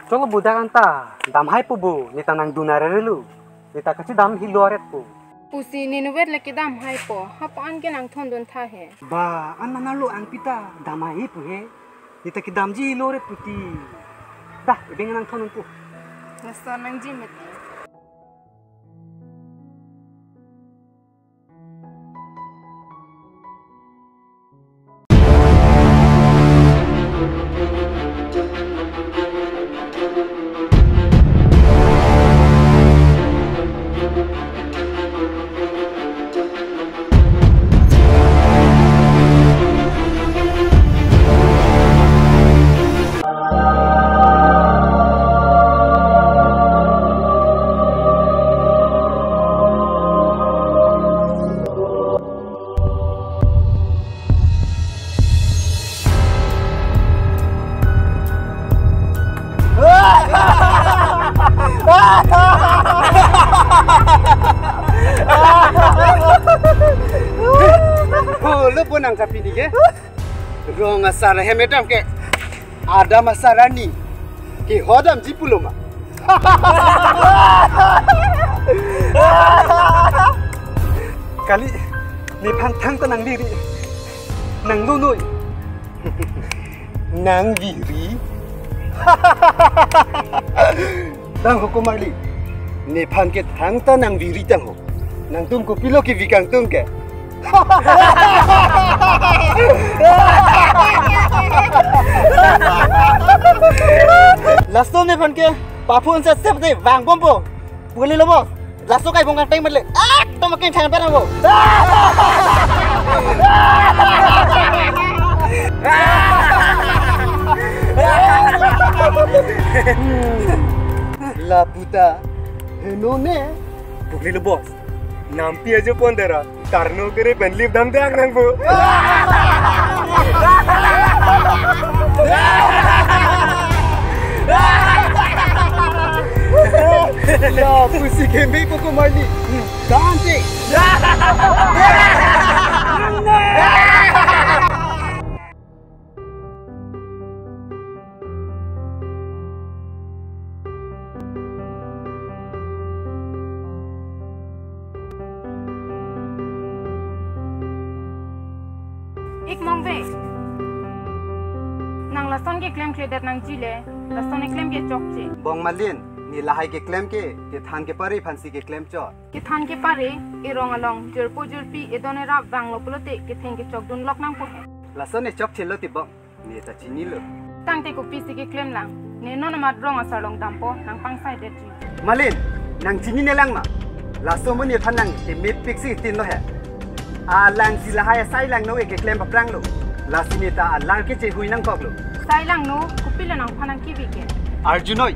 Colo budak anta, dam hai pubu, nita nang dunare relu, nita kaci dam hiluaret pu. Pusi ninuwet leki dam hai po, hapaan ke nang thon don tha he. Ba, an manalu ang pita, dam hai pu he, nita ki dam ji hiluaret puti. Dah, ibeng nang thon pu. Nasa nang jimeti. Lu pun ang sapi ni ke? Rong asar hemetam ke? Ada masalah ni. Ke hodam jipuloma. Kali ni pantang to nang diri. Nang lunoi. Nang diri. Tang hukum ali. Ni pan ke tang ta nang diri tang ho. Nang tum ko pilo ki vikang tum ke. Lasto ne phon ke papun sa step de wang bombo puli lo boss lasto kai bong kai matle to makin thang pa bo La puta enone puli lo boss nampi aja pondera karno kere benlip dam dang nang bu La pusi kembe poko mali dante Ik mong ve. Nang lason ke claim credit nang jile, lason ke claim ke chok che. Bong malin ni lahai ke claim ke than ke pare phansi ke claim cho Ke than ke pare, e rong along, jurpu jurpi e done ra wang lo pulote ke theng ke chok dun lok nang po he. la son ne chok chelo ti bong ni ta chini lo Tang te ko pisi ke claim lang. Ne non mat rong asar long dampo nang pang sai de ji. malin nang chini ne lang ma la so mo ni phan nang te me pixi tin lo he a lang si lahai sai lang no e ke claim pa prang lo la sini ta a lang ke che hui nang kok lo Sai lang no, kupila nang phanang ki bi ke. arjunoi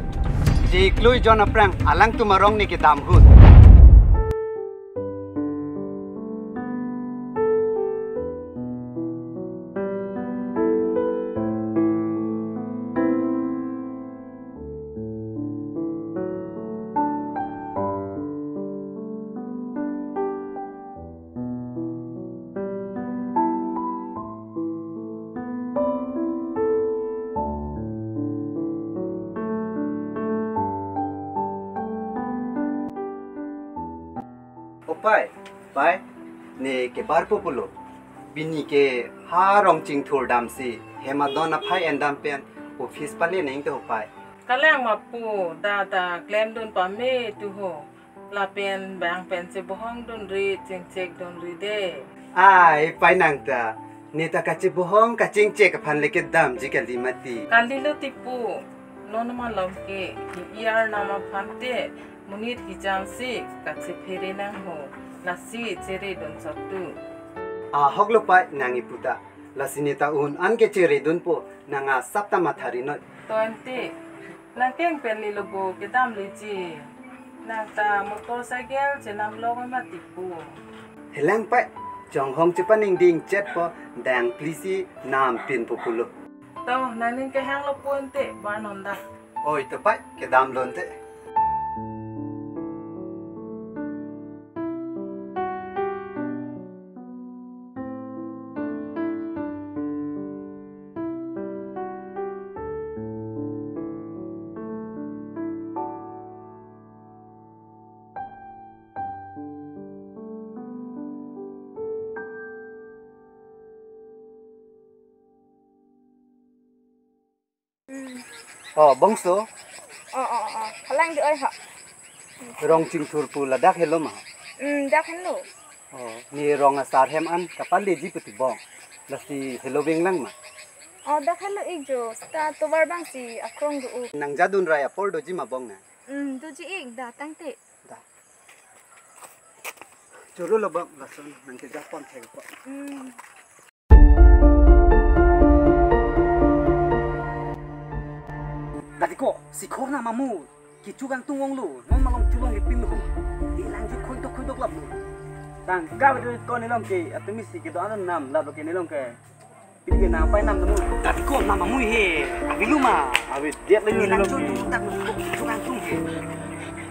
je kloi jona prang alang tu marong ni ke dam hun Opai, pai, ne ke bar populo, bini ke ha rong ching thur dam si, hema dona pai endam pen, office pale neng te opai. Kalang mapu data claim dun pa me tu ho la pen bang pen se bohong dun ri cheng chek dun ri de Ai, pai nang ta, ne ta kachi bohong kaching chek phan leke dam ji ka limati. kali lo tipu non ma lom ke ki yar na ma phante munit hi jam si ka che phere nang ho la si chere dun sabtu A hoklo pai nangi puta, la sini ta un an ke chere dun po, nanga sapta mathari no. toante nang keng pen li lo bo ke dam le ji nang ta motorcycle che nam lo ma tipu Helang pai, jong hong chipaning ding chet po, dang plisi nam pin populo. to nanin ke hang lo puente ba non da Oi to pai, ke dam lon te. Oh, bangso. Halang di oi ha. Rong ching thurpu ladak hello ma. Dak hello. Oh, ni rong asar hem an kapal le ji puti bong. Lasi hello beng lang ma. Dak hello ijo. Sta to bar bang si akrong du. Nang jadun raya pol do ji ma bong na. Du ji ik da tang te. Da. Churu lo bong lason nang ke japon theng ko. Tadi ko si khona mamu ki chugang tungong lu non malong chulong ki pin lu. Ilang ji khoi to klap lu. Tang ka ba ko ni long ki atumi si ki do an nam la ke ni long ke. Pin ke na pai nam nu. Tadi ko mama mu he. Abi lu ma. Abi diet le ni lang chu tak lu chugang tung ke.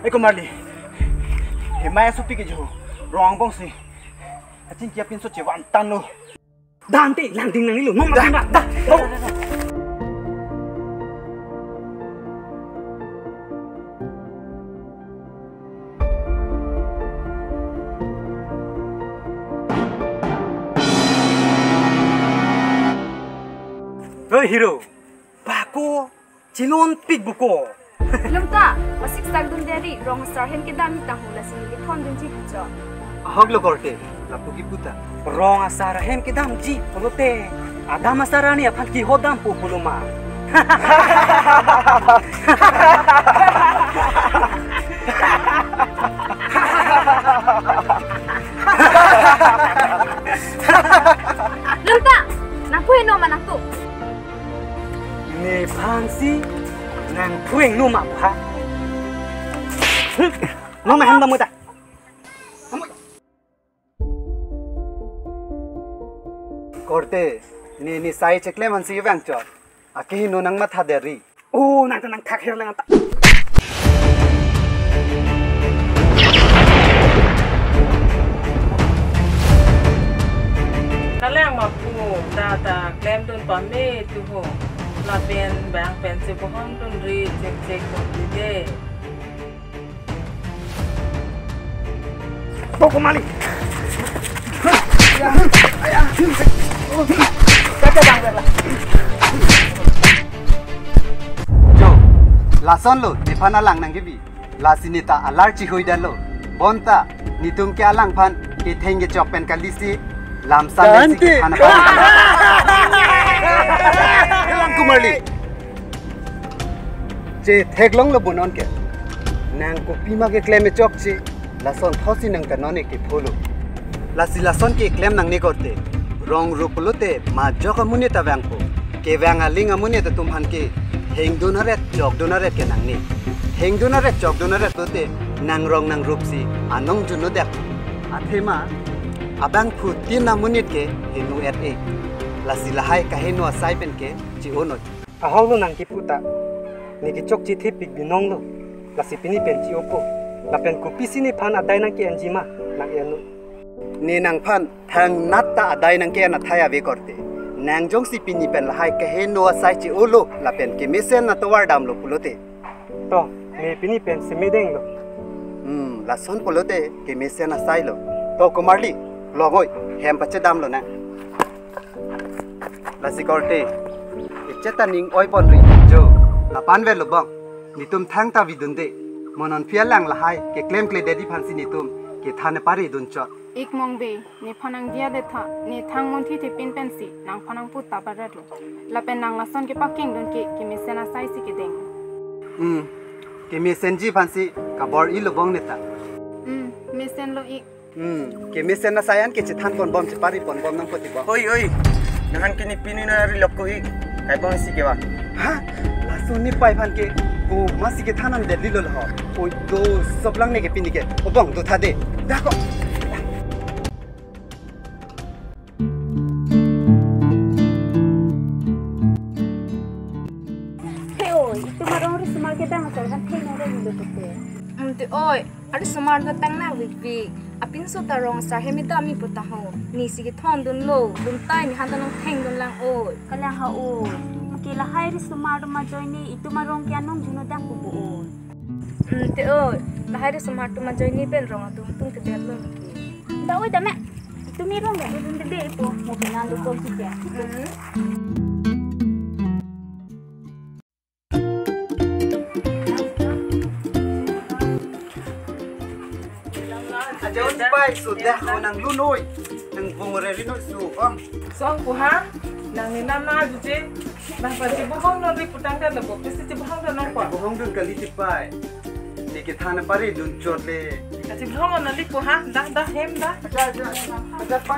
Ai ko marli. He mai su pi ke jo. Rong bong si. Achin kia pin so che wan tan lu. Dan te lang ding nang ni lu. Nom ma da. Hero, bako, cilon pig buko. Lumta, masik sagdun dari rong star hem ke dami tahu la sini ke thon dun ji pucho. Hoglo korte, lapu ki puta. Rong asara hem ke dam ji polote. Adam asara ni apal ki hodam pu puluma. Lumta, naku eno manatu. Ni pangsi nang pueng numa ha. Numa hem damu ta. Korte ni sai chekle man si bang chot. Aki no nang matha deri. Oh nang thak her lang ta. Kalang mapu data claim dun pame tu ho. La pen bang pen se bohong dun ri cek di de. Poko mali. Jo, lason lo dipana lang nang gibi. Lasinita alar chi hui dan lo. Bonta nitum ke alang pan ke thenge chokpen kalisi lamsa lesi ke khana pa. Elang kumarli. Je theglong lo bonon ke. Nang ko pima ke kleme chok chi lason thosi nang kanone ke pholo. Lasi lason ke claim nang ni korte rong rupulote ma joka muneta bangko ke banga linga muneta tumhan ke heng donaret jok donaret ke nang ni heng donaret jok donaret tote nang rong nang rupsi anong juno dak athema abang phu tina munit ke henu et e lasi lahai ka henu asai pen ke chi onot aholo nang ki puta ni ki chok chi thipik binong lo lasi pini pen chi opo la pen ku pisini phan adai nang ki enjima nang enu ni nang phan thang natta adai nang ke na thaya ve korte nang jong si pini pen lahai ka he no sai chi olo la pen ke mesen na towar dam lo pulote to me pini pen se medeng lo la son pulote ke mesen na sai lo to kumarli logoi hem pache dam lo na la si korte icheta ning oi pon ri jo la pan ve lo bang nitum thang ta vidunde monon fialang lahai ke claim kle dedi phansi nitum ke thane pare dun chot Ik mong be ni phanang dia de tha ni thang mon thi pin pen si nang phanang put ta barat lo la pen nang lason ke paking don ke mesena sai si ke deng ke mesen ji phansi ka bor i lo bong neta mesen lo ik ke mesen na sayan ke chithan kon bom chipari pon bom nang poti ba Oi, nahan kini pinu na ri lokko hi. Kai bang si ke ba? ha lason ni pai phan ke ko masi ke thanam de lilo lo oi do soblang ne ke pini ke obong do tha de da ko oi ari smart ga tang na wi apin so ta rong star hemi ta mi puta ho ni si ki thon dun lo dun tai mi han nang theng dun lang oi kala ha o makila hairi smart ma joini itu marong kya nong juno dak bu o te oi la hairi smart ma joini pen rong tu tung te bet lo da oi da me itu mi rong ga dun de po mo kenan do ko ki สุดแล้วนางลุ้นโอยนางวงเรลิโนสูอ้อม Song ku ha nang ni nam na ju je nang pa ji bohong no ri putang ka labo pisi ji bohong no nang pa บุ้งดึงกะลิติไปนี่กิทานปารีลุนจอดเลย ka ji bohong no li ku ha da hem da อาจารย์ไป